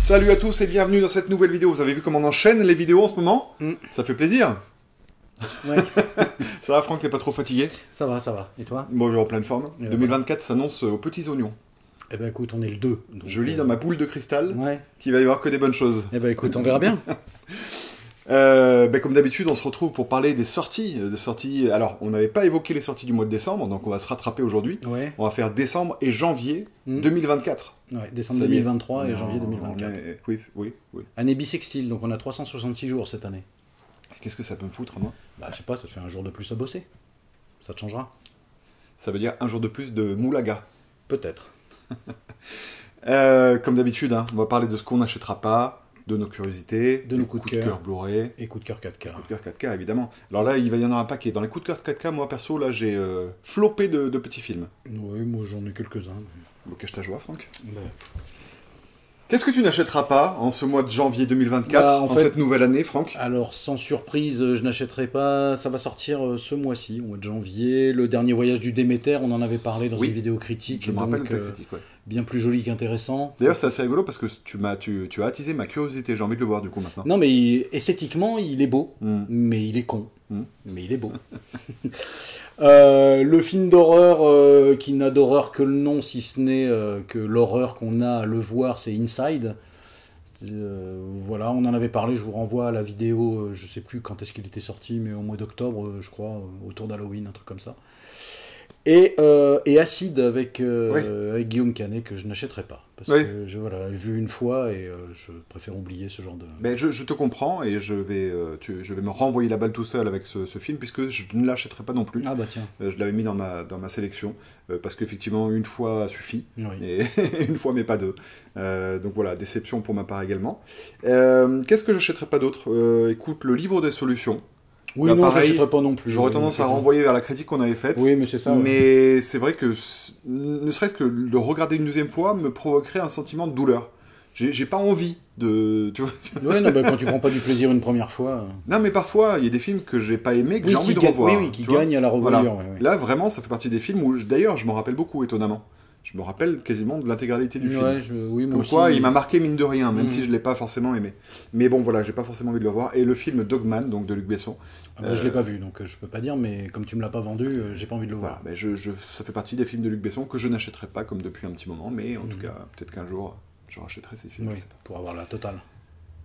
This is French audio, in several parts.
Salut à tous et bienvenue dans cette nouvelle vidéo. Vous avez vu comment on enchaîne les vidéos en ce moment? Ça fait plaisir. Ouais. Ça va Franck, t'es pas trop fatigué? Ça va, ça va. Et toi? Bon, je suis en pleine forme. 2024 s'annonce aux petits oignons. Eh ben écoute, on est le 2. Donc, je lis dans ma boule de cristal ouais. qu'il va y avoir que des bonnes choses. Eh ben écoute, on verra bien. Comme d'habitude, on se retrouve pour parler des sorties. Alors, on n'avait pas évoqué les sorties du mois de décembre, donc on va se rattraper aujourd'hui. Ouais. On va faire décembre et janvier 2024. Ouais, décembre 2023 et janvier 2024. Oui. Année bissextile, donc on a 366 jours cette année. Qu'est-ce que ça peut me foutre, moi? Bah je sais pas, ça te fait un jour de plus à bosser. Ça te changera. Ça veut dire un jour de plus de moulaga. Peut-être. Comme d'habitude, hein, on va parler de ce qu'on n'achètera pas, de nos curiosités, de nos coups de cœur Blu-ray. Et coups de cœur 4K. Coups de cœur 4K, évidemment. Alors là, il va y en avoir un paquet. Dans les coups de cœur 4K, moi, perso, là, j'ai flopé de petits films. Oui, moi j'en ai quelques-uns. Bon, cache ta joie, Franck. Ouais. Qu'est-ce que tu n'achèteras pas en ce mois de janvier 2024, en fait, cette nouvelle année, Franck? Alors, sans surprise, je n'achèterai pas. Ça va sortir ce mois-ci, au mois de janvier. Le dernier voyage du Déméter, on en avait parlé dans une vidéo critique. Je me rappelle de ta critique, ouais. Bien plus joli qu'intéressant. D'ailleurs, c'est assez rigolo parce que tu as attisé ma curiosité. J'ai envie de le voir, du coup, maintenant. Non, mais esthétiquement, il est beau, mais il est con. Mais il est beau. Le film d'horreur qui n'a d'horreur que le nom, si ce n'est que l'horreur qu'on a à le voir, c'est Inside. Voilà, on en avait parlé, je vous renvoie à la vidéo, je sais plus quand est-ce qu'il était sorti, mais au mois d'octobre, je crois, autour d'Halloween, un truc comme ça. Et Acide avec Guillaume Canet, que je n'achèterai pas. Parce que je l'ai vu une fois et je préfère oublier ce genre de... Mais je te comprends et je vais me renvoyer la balle tout seul avec ce film, puisque je ne l'achèterai pas non plus. Ah bah tiens. Je l'avais mis dans ma sélection, parce qu'effectivement, une fois suffit, et une fois mais pas deux. Donc voilà, déception pour ma part également. Qu'est-ce que j'achèterai pas d'autre? Écoute, le livre des solutions. Oui, non, je n'achèterai pas non plus. J'aurais tendance à renvoyer vers la critique qu'on avait faite. Oui, mais c'est ça. Mais c'est vrai que, ne serait-ce que le regarder une deuxième fois me provoquerait un sentiment de douleur. J'ai pas envie de... Tu vois, ouais, non, bah, quand tu prends pas du plaisir une première fois... Non, mais parfois, il y a des films que j'ai pas aimés, que j'ai envie de revoir. Oui, qui gagnent à la revoyure. Voilà. Là, vraiment, ça fait partie des films où, d'ailleurs, je m'en rappelle beaucoup, étonnamment. Je me rappelle quasiment de l'intégralité du film. Oui, moi comme quoi, il m'a marqué mine de rien, même si je l'ai pas forcément aimé. Mais bon, voilà, j'ai pas forcément envie de le voir. Et le film Dogman, donc de Luc Besson. Je l'ai pas vu, donc je peux pas dire, mais comme tu me l'as pas vendu, j'ai pas envie de le voir. Voilà, ça fait partie des films de Luc Besson que je n'achèterai pas, comme depuis un petit moment, mais en tout cas, peut-être qu'un jour, je rachèterai ces films. Oui, pour avoir la totale.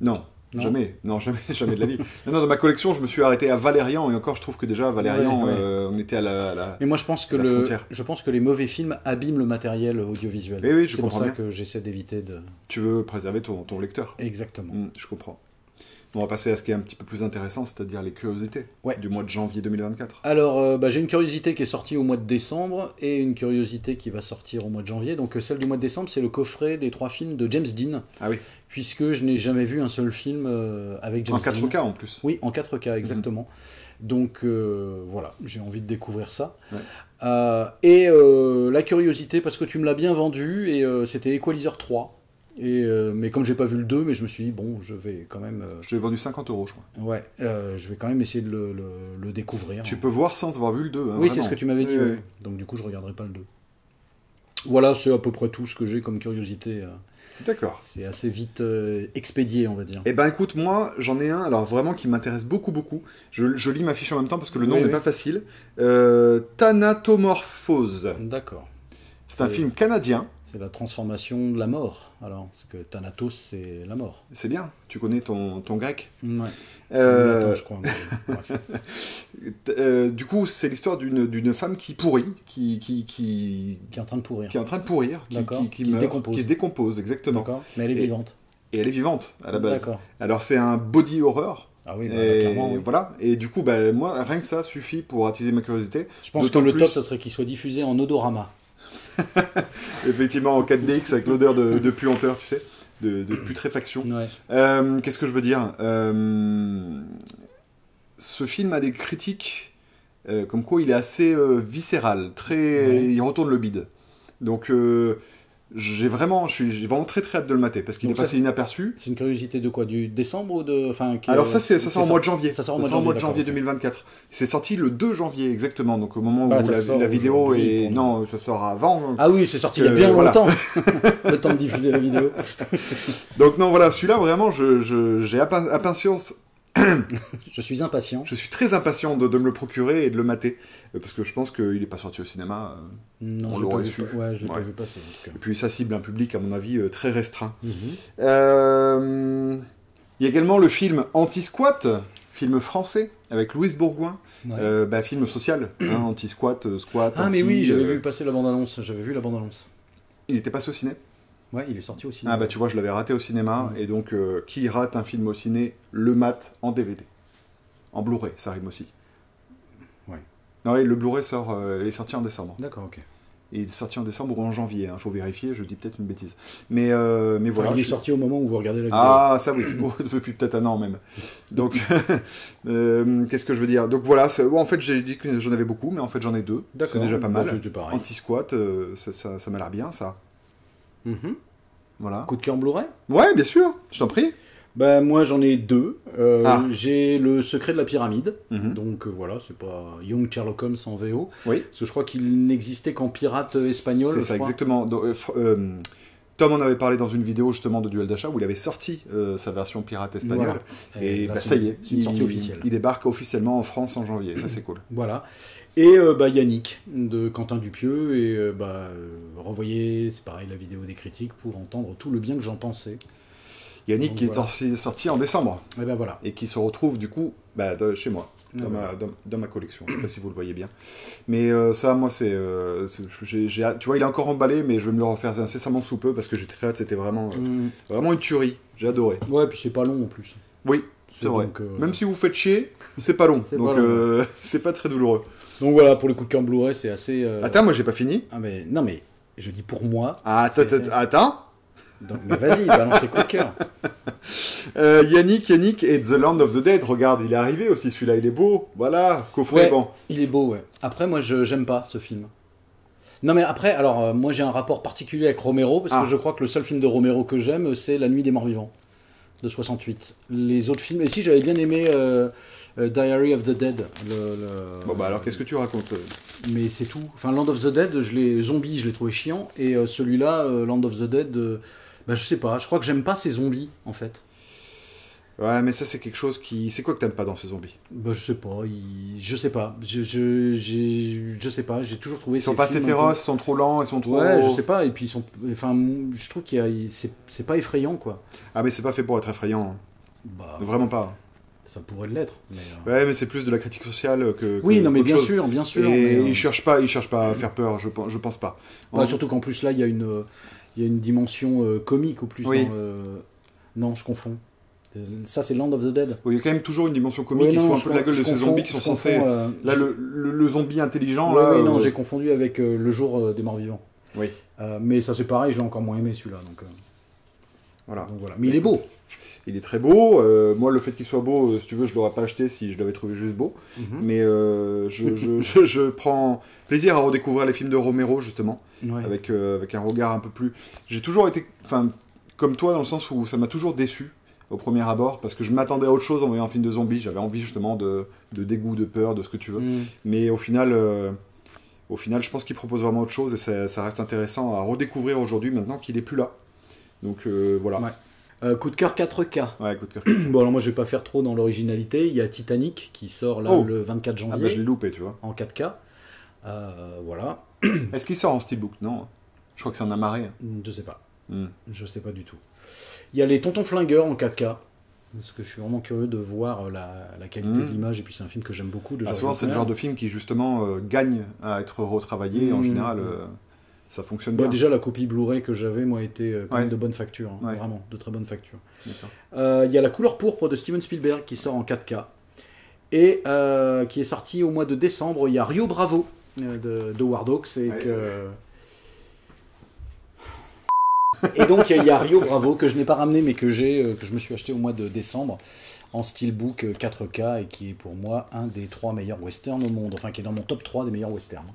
Non. Jamais de la vie. Non, dans ma collection, je me suis arrêté à Valérian, et encore, je trouve que déjà, Valérian, on était à la Mais moi, je pense que les mauvais films abîment le matériel audiovisuel. Oui, c'est pour ça que j'essaie d'éviter de... Tu veux préserver ton lecteur. Exactement. Je comprends. On va passer à ce qui est un petit peu plus intéressant, c'est-à-dire les curiosités du mois de janvier 2024. Alors, j'ai une curiosité qui est sortie au mois de décembre, et une curiosité qui va sortir au mois de janvier. Donc celle du mois de décembre, c'est le coffret des 3 films de James Dean. Ah oui. Puisque je n'ai jamais vu un seul film avec James Dean. En 4K en plus. Oui, en 4K, exactement. Donc voilà, j'ai envie de découvrir ça. La curiosité, parce que tu me l'as bien vendu, et c'était Equalizer 3. Mais comme j'ai pas vu le 2, mais je me suis dit, bon, je vais quand même... Je l'ai vendu 50 €, je crois. Ouais, je vais quand même essayer de le découvrir. Tu peux voir sans avoir vu le 2. Hein, oui, c'est ce que tu m'avais dit. Oui. Donc du coup, je regarderai pas le 2. Voilà, c'est à peu près tout ce que j'ai comme curiosité. D'accord. C'est assez vite expédié, on va dire. Eh ben écoute, moi, j'en ai un, alors vraiment qui m'intéresse beaucoup. Je lis ma fiche en même temps parce que le nom n'est pas facile. Thanatomorphose. D'accord. C'est un film canadien. C'est la transformation de la mort, alors, parce que Thanatos, c'est la mort. C'est bien, tu connais ton grec. Ouais. Je crois. Du coup, c'est l'histoire d'une femme qui pourrit, qui est en train de pourrir. Qui est en train de pourrir, qui meurt, qui se décompose, exactement. D'accord, mais elle est vivante. Et elle est vivante, à la base. D'accord. Alors, c'est un body horror. Ah oui, clairement. Oui. Voilà. Et du coup, moi, rien que ça suffit pour attiser ma curiosité. Je pense que le top, ça serait qu'il soit diffusé en odorama. Effectivement, en 4DX, avec l'odeur de puanteur, tu sais, de putréfaction. Ouais. Qu'est-ce que je veux dire? Ce film a des critiques comme quoi il est assez viscéral, il retourne le bide. Donc, j'ai vraiment très très hâte de le mater, parce qu'il est passé inaperçu. C'est une curiosité de quoi? Du décembre ou de... Alors ça sort en mois de janvier. Ça sort en mois de janvier 2024. C'est sorti le 2 janvier exactement, donc au moment où la vidéo est... Non, ça sort avant. Ah oui, c'est sorti il y a bien longtemps. Le temps de diffuser la vidéo. Donc non, voilà, celui-là vraiment, j'ai impatience... Je suis impatient. Je suis très impatient de me le procurer et de le mater, parce que je pense qu'il n'est pas sorti au cinéma. Non, je l'ai pas vu passer. En tout cas. Et puis ça cible un public, à mon avis, très restreint. Il y a également le film Anti-Squat, film français, avec Louise Bourgoin, film social, anti-squat, squat, Ah mais oui, j'avais vu passer la bande-annonce, Il était passé au ciné? Ouais, il est sorti au cinéma. Ah bah tu vois, je l'avais raté au cinéma, et donc qui rate un film au ciné, le mate en DVD. En Blu-ray, ça rime aussi. Ouais. Non, oui, le Blu-ray est sorti en décembre. D'accord, ok. Et il est sorti en décembre ou en janvier, faut vérifier, je dis peut-être une bêtise. Mais voilà. Il est sorti au moment où vous regardez la vidéo. Ah, ça oui, depuis peut-être un an même. Donc, qu'est-ce que je veux dire? Donc voilà, en fait j'ai dit que j'en avais beaucoup, mais en fait j'en ai 2. C'est déjà pas mal. Anti-squat, ça m'a l'air bien, ça. Voilà. Coup de cœur Blu-ray? Ouais, bien sûr, je t'en prie. Ben, moi j'en ai 2. J'ai Le Secret de la Pyramide. Donc voilà, c'est pas Young Sherlock Holmes en VO. Oui. Parce que je crois qu'il n'existait qu'en pirate espagnol. C'est ça, exactement. Donc, Tom en avait parlé dans une vidéo justement de Duel d'achat où il avait sorti sa version pirate espagnole. Voilà. Et là, ça y est, c'est une sortie officielle. Il débarque officiellement en France en janvier. Ça, c'est cool. Voilà. Et Yannick de Quentin Dupieux. Et revoyez, c'est pareil, la vidéo des critiques pour entendre tout le bien que j'en pensais. Yannick qui est sorti en décembre. Et ben voilà. Et qui se retrouve du coup chez moi, dans ma collection. Je ne sais pas si vous le voyez bien. Mais ça, moi, tu vois, il est encore emballé, mais je vais me le refaire incessamment sous peu parce que j'ai très hâte. C'était vraiment une tuerie. J'ai adoré. Ouais, puis c'est pas long en plus. Oui, c'est vrai. Même si vous faites chier, c'est pas long. Donc c'est pas très douloureux. Donc voilà, pour le coup de cœur Blu-ray, c'est assez... Attends, moi j'ai pas fini. Ah mais non, mais je dis pour moi... Attends. Donc, mais vas-y, balance tes coups de cœur. Yannick et The Land of the Dead, regarde, il est arrivé aussi celui-là, il est beau, voilà, coffret, ouais, bon. Il est beau, ouais. Après, moi, j'aime pas ce film. Non, mais après, alors, moi, j'ai un rapport particulier avec Romero, parce que je crois que le seul film de Romero que j'aime, c'est La Nuit des Morts Vivants, de 68. Les autres films, et si, j'avais bien aimé Diary of the Dead. Bon, bah alors, qu'est-ce que tu racontes? Mais c'est tout. Enfin, Land of the Dead, Zombie, je l'ai trouvé chiant, et celui-là, Land of the Dead... je sais pas, je crois que j'aime pas ces zombies, en fait. Ouais, mais ça, c'est quelque chose qui... C'est quoi que t'aimes pas dans ces zombies? Je sais pas, je sais pas. Je sais pas, j'ai toujours trouvé... Ils sont pas assez féroces, ils sont trop lents, ils sont trop... Ouais, je sais pas, et puis ils sont... Enfin, je trouve c'est pas effrayant, quoi. Ah, mais c'est pas fait pour être effrayant. Vraiment pas. Ça pourrait l'être. Ouais, mais c'est plus de la critique sociale que... Oui, non, mais bien sûr. Et mais, ils cherchent pas à faire peur, je pense pas. Surtout qu'en plus, là, il y a une dimension comique, au plus, dans le... Non, je confonds. Ça, c'est Land of the Dead. Il y a quand même toujours une dimension comique qui se fout un peu de la gueule de ces zombies qui sont censés... Là, le zombie intelligent, là... Oui, non, j'ai confondu avec Le Jour des Morts Vivants. Oui. Mais ça, c'est pareil, je l'ai encore moins aimé, celui-là. Donc, voilà. Mais il est beau. Il est très beau. Moi, le fait qu'il soit beau, si tu veux, je l'aurais pas acheté si je l'avais trouvé juste beau. Mais je prends plaisir à redécouvrir les films de Romero, justement, avec un regard un peu plus... J'ai toujours été... comme toi, dans le sens où ça m'a toujours déçu au premier abord, parce que je m'attendais à autre chose en voyant un film de zombies. J'avais envie, justement, de dégoût, de peur, de ce que tu veux. Mais au final, je pense qu'il propose vraiment autre chose, et ça reste intéressant à redécouvrir aujourd'hui, maintenant qu'il est plus là. Donc, voilà. Ouais. Coup de cœur 4K. Ouais, coup de cœur. Bon, alors moi, je vais pas faire trop dans l'originalité. Il y a Titanic qui sort là le 24 janvier. Ah bah, je l'ai loupé, tu vois. En 4K. Voilà. Est-ce qu'il sort en steelbook? Non. Je crois que c'est un amarré. Je sais pas. Je sais pas du tout. Il y a les Tontons Flingueurs en 4K. Parce que je suis vraiment curieux de voir la qualité de l'image. Et puis, c'est un film que j'aime beaucoup. Souvent, c'est le genre de film qui, justement, gagne à être retravaillé. En général... ça fonctionne bien. Déjà, la copie Blu-ray que j'avais, moi, était quand même de bonne facture. Vraiment, de très bonne facture. Il y a La Couleur Pourpre de Steven Spielberg qui sort en 4K. Et qui est sorti au mois de décembre. Il y a Rio Bravo de Howard Hawks. Et donc, il y a Rio Bravo que je n'ai pas ramené, mais que je me suis acheté au mois de décembre en steelbook 4K et qui est pour moi un des 3 meilleurs westerns au monde. Enfin, qui est dans mon top 3 des meilleurs westerns.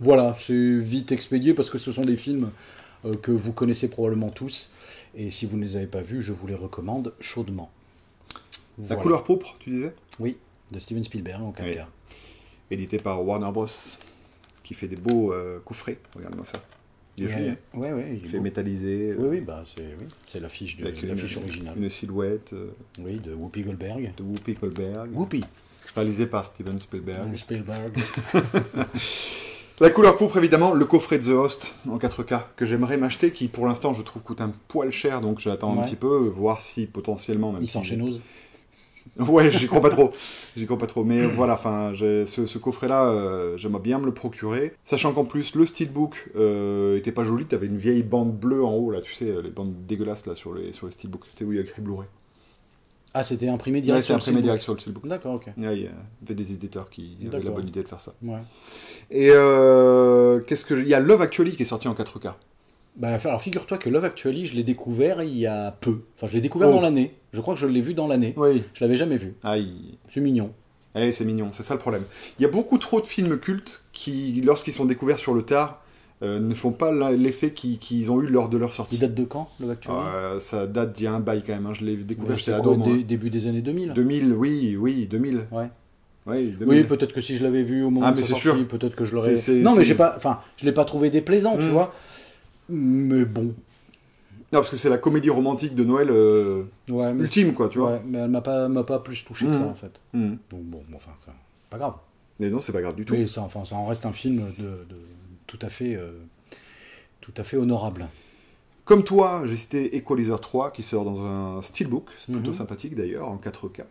Voilà, c'est vite expédié parce que ce sont des films que vous connaissez probablement tous. Et si vous ne les avez pas vus, je vous les recommande chaudement. La couleur pourpre, tu disais? Oui, de Steven Spielberg en 4K. Oui. Édité par Warner Bros. Qui fait des beaux coffrets. Regarde-moi ça. Il est joli. Ouais, Il fait métallisé. Oui, bah c'est l'affiche originale. Une silhouette. Oui, de Whoopi Goldberg. De Whoopi Goldberg. Whoopi. Réalisé par Steven Spielberg. Spielberg. La couleur pourpre, évidemment, le coffret de The Host en 4K que j'aimerais m'acheter, qui pour l'instant je trouve coûte un poil cher, donc j'attends un petit peu, voir si potentiellement... Il s'enchaînose. Ouais, j'y crois pas trop. J'y crois pas trop. Mais voilà, enfin, ce coffret-là, j'aimerais bien me le procurer. Sachant qu'en plus, le steelbook était pas joli. T'avais une vieille bande bleue en haut, là, tu sais, les bandes dégueulasses là sur les steelbooks. C'était où il y a écrit Blu-ray. Ah, c'était imprimé direct sur le steelbook. Imprimé direct sur le steelbook. D'accord, ok. Ouais, il y avait des éditeurs qui avaient la bonne idée de faire ça. Ouais. Et il y a Love Actually qui est sorti en 4K. Bah, alors figure-toi que Love Actually, je l'ai découvert il y a peu. Enfin, je l'ai découvert dans l'année. Je crois que je l'ai vu dans l'année. Oui. Je l'avais jamais vu. Aïe. C'est mignon. Eh, c'est mignon, c'est ça le problème. Il y a beaucoup trop de films cultes qui, lorsqu'ils sont découverts sur le tard, ne font pas l'effet qu'ils ont eu lors de leur sortie. Il date de quand, Love Actually? Ça date d'il y a un bail quand même. Hein. Je l'ai découvert, j'étais ado. moi. Début des années 2000. 2000, oui, 2000. Ouais. Oui, 2000. Oui, peut-être que si je l'avais vu au moment de sa sortie, peut-être que je l'aurais... Non, mais je l'ai pas trouvé déplaisant, tu vois. Mais bon. Non, parce que c'est la comédie romantique de Noël ultime, quoi, tu vois. Ouais, mais elle m'a pas plus touché que ça, en fait. Donc bon, enfin, c'est pas grave. Mais non, c'est pas grave du tout. Mais ça en reste un film tout à fait honorable. Comme toi, j'ai cité Equalizer 3 qui sort dans un steelbook, c'est plutôt sympathique d'ailleurs, en 4K,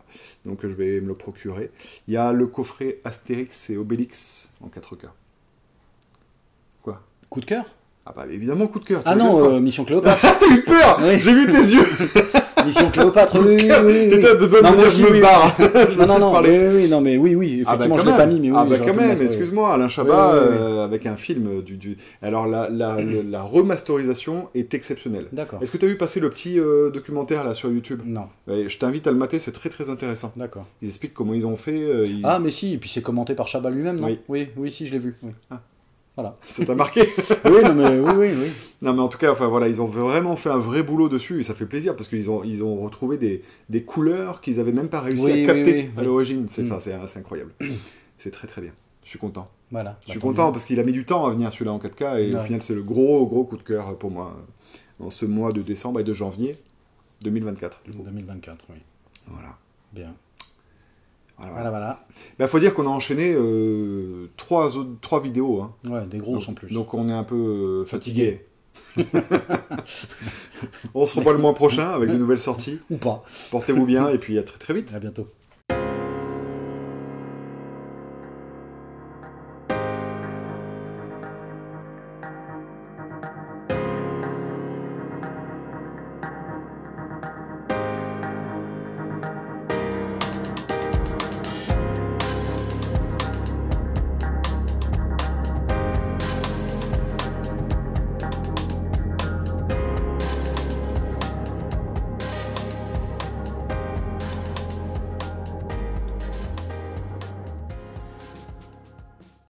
donc je vais me le procurer. Il y a le coffret Astérix et Obélix en 4K. Quoi? Coup de cœur? Ah bah évidemment, coup de cœur. Ah non, Mission Cléopâtre. T'as eu peur. Oui. J'ai vu tes yeux. Mission Cléopâtre, oui. T'étais de me dire je me barre. Oui, effectivement, je l'ai pas mis, mais oui. Ah bah quand même, excuse-moi, Alain Chabat, avec un film Alors la remasterisation est exceptionnelle. D'accord. Est-ce que tu as vu passer le petit documentaire là sur YouTube? Non. Je t'invite à le mater, c'est très très intéressant. D'accord. Ils expliquent comment ils ont fait. Ah mais si, et puis c'est commenté par Chabat lui-même, non? Oui, si, je l'ai vu. Oui. Ah. Voilà. Ça t'a marqué? Oui. Non, mais en tout cas, enfin voilà, ils ont vraiment fait un vrai boulot dessus et ça fait plaisir parce qu'ils ont retrouvé des couleurs qu'ils avaient même pas réussi à capter à l'origine. C'est incroyable. C'est très très bien. Je suis content. Voilà. Je suis content parce qu'il a mis du temps à venir celui-là en 4K et au final, c'est le gros coup de cœur pour moi en ce mois de décembre et de janvier 2024. 2024, oui. Voilà. Bien. Voilà. Ben, faut dire qu'on a enchaîné 3 vidéos. Hein. Ouais, des grosses en plus. Donc on est un peu fatigué. On se revoit le mois prochain avec de nouvelles sorties. Ou pas. Portez-vous bien et puis à très très vite. À bientôt.